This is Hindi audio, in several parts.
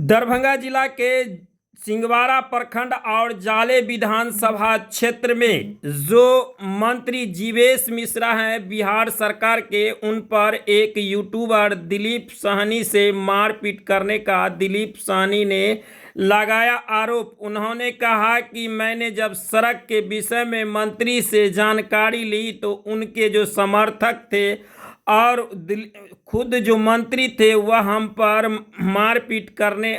दरभंगा जिला के सिंगवारा प्रखंड और जाले विधानसभा क्षेत्र में जो मंत्री जीवेश मिश्रा हैं बिहार सरकार के, उन पर एक यूट्यूबर दिलीप साहनी से मारपीट करने का दिलीप साहनी ने लगाया आरोप। उन्होंने कहा कि मैंने जब सड़क के विषय में मंत्री से जानकारी ली तो उनके जो समर्थक थे और खुद जो मंत्री थे वह हम पर मारपीट करने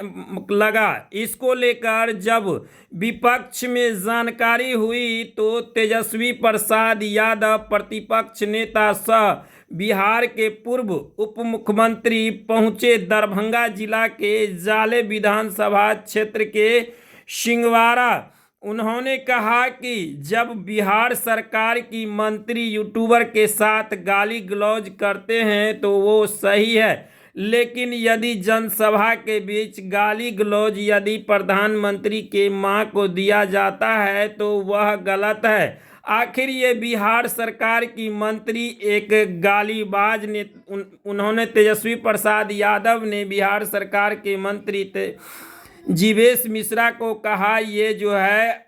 लगा। इसको लेकर जब विपक्ष में जानकारी हुई तो तेजस्वी प्रसाद यादव प्रतिपक्ष नेता सह बिहार के पूर्व उप मुख्यमंत्री पहुंचे दरभंगा जिला के जाले विधानसभा क्षेत्र के सिंगवारा। उन्होंने कहा कि जब बिहार सरकार की मंत्री यूट्यूबर के साथ गाली गलौज करते हैं तो वो सही है, लेकिन यदि जनसभा के बीच गाली गलौज यदि प्रधानमंत्री के मां को दिया जाता है तो वह गलत है। आखिर ये बिहार सरकार की मंत्री एक गालीबाज ने उन्होंने तेजस्वी प्रसाद यादव ने बिहार सरकार के मंत्री जीवेश मिश्रा को कहा ये जो है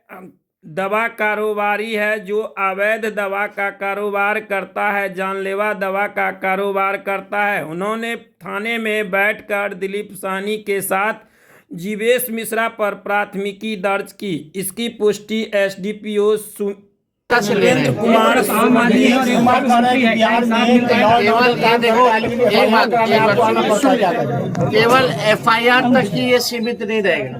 दवा कारोबारी है, जो अवैध दवा का कारोबार करता है, जानलेवा दवा का कारोबार करता है। उन्होंने थाने में बैठकर दिलीप साहनी के साथ जीवेश मिश्रा पर प्राथमिकी दर्ज की। इसकी पुष्टि एसडीपीओ सुरेंद्र कुमार केवल एफआईआर तक ही ये सीमित नहीं रहेगा।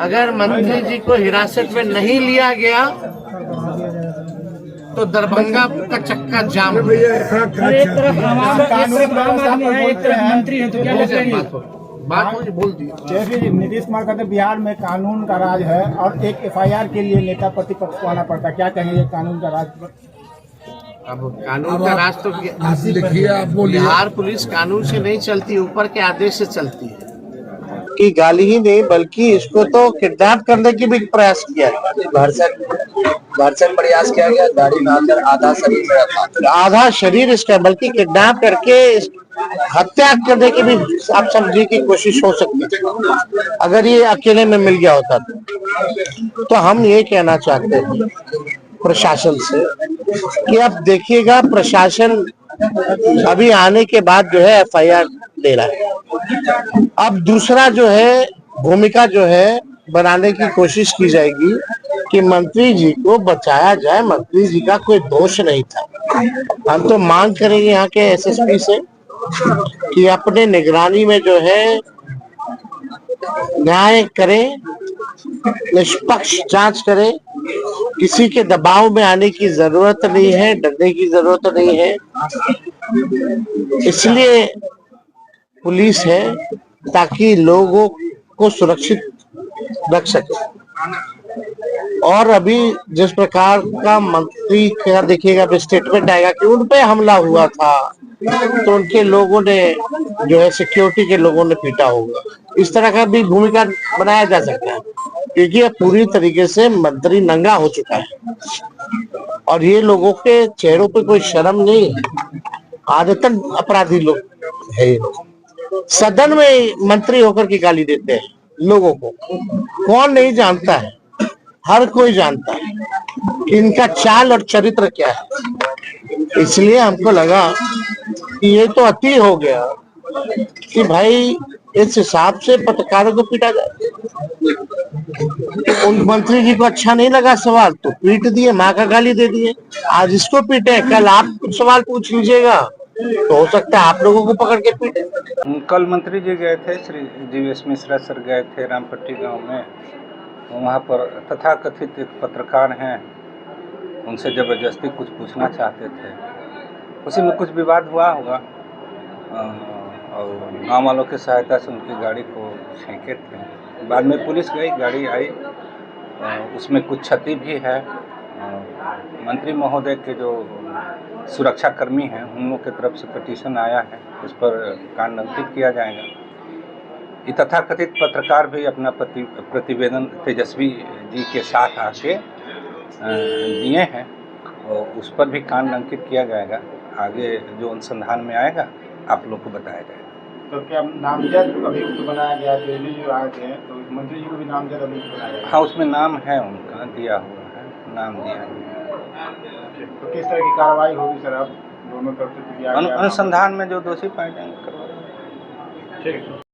अगर मंत्री जी को हिरासत में नहीं लिया गया तो दरभंगा का चक्का जाम हो बात बोल दी। जैसे नीतीश कुमार कहते बिहार में कानून का राज है और एक एफआईआर के लिए नेता प्रतिपक्ष को आना पड़ता, क्या कहेंगे कानून का राज पर? अब कानून का राज तो बिहार पुलिस कानून से नहीं चलती, ऊपर के आदेश से चलती है। कि गाली ही नहीं बल्कि इसको तो किडनैप करने की भी प्रयास किया, भर्सक प्रयास किया गया। गाड़ी में आकर आधा शरीर इसका बल्कि किडनैप करके हत्या करने की भी आप समझिए की कोशिश हो सकती है अगर ये अकेले में मिल गया होता तो हम ये कहना चाहते हैं प्रशासन से कि अब देखिएगा प्रशासन अभी आने के बाद जो है एफआईआर दे रहा है। अब दूसरा जो है भूमिका जो है बनाने की कोशिश की जाएगी कि मंत्री जी को बचाया जाए। मंत्री जी का कोई दोष नहीं था। हम तो मांग करेंगे यहाँ के एसएसपी से कि अपने निगरानी में जो है न्याय करें, निष्पक्ष जांच करें। किसी के दबाव में आने की जरूरत नहीं है, डरने की जरूरत नहीं है। इसलिए पुलिस है ताकि लोगों को सुरक्षित रख सके। और अभी जिस प्रकार का मंत्री का देखिएगा स्टेटमेंट आएगा कि उन पे हमला हुआ था तो उनके लोगों ने जो है सिक्योरिटी के लोगों ने पीटा होगा, इस तरह का भी भूमिका बनाया जा सकता है क्योंकि ये पूरी तरीके से मंत्री नंगा हो चुका है और ये लोगों के चेहरों पे कोई शर्म नहीं है। आदतन अपराधी लोग है। सदन में मंत्री होकर के गाली देते हैं लोगों को, कौन नहीं जानता है, हर कोई जानता है कि इनका चाल और चरित्र क्या है। इसलिए हमको लगा कि ये तो अति हो गया कि भाई इस हिसाब से पत्रकारों को पीटा जाए। उन मंत्री जी को अच्छा नहीं लगा सवाल तो पीट दिए, माँ का गाली दे दिए। आज इसको पीटे, कल आप कुछ सवाल पूछ लीजिएगा तो हो सकता है आप लोगों को पकड़ के पीटे। कल मंत्री जी गए थे, श्री जीवेश मिश्रा सर गए थे रामपट्टी गांव में। वहाँ पर तथाकथित एक पत्रकार हैं, उनसे ज़बरदस्ती कुछ पूछना चाहते थे। उसी में कुछ विवाद हुआ होगा और गाँव वालों की सहायता से उनकी गाड़ी को छेंके थे। बाद में पुलिस गई, गाड़ी आई, उसमें कुछ क्षति भी है। मंत्री महोदय के जो सुरक्षा कर्मी हैं उन लोगों की तरफ से पिटीशन आया है, उस पर कांड अंकित किया जाएगा। ये तथाकथित पत्रकार भी अपना प्रतिवेदन तेजस्वी जी के साथ आके दिए हैं और उस पर भी कांड अंकित किया जाएगा। आगे जो अनुसंधान में आएगा आप लोग को बताया जाएगा। तो क्या नामजद अभियुक्त बनाया गया है? दिल्ली जो आए थे तो मंत्री जी को भी नामजद अभियुक्त बनाया गया हाँ, उसमें नाम है उनका दिया हुआ है, नाम दिया हुआ है। तो किस तरह की कार्रवाई होगी सर? अब दोनों तरफ से दिया है। गया अनुसंधान में जो दोषी पाए जाएंगे करवा देंगे। ठीक है।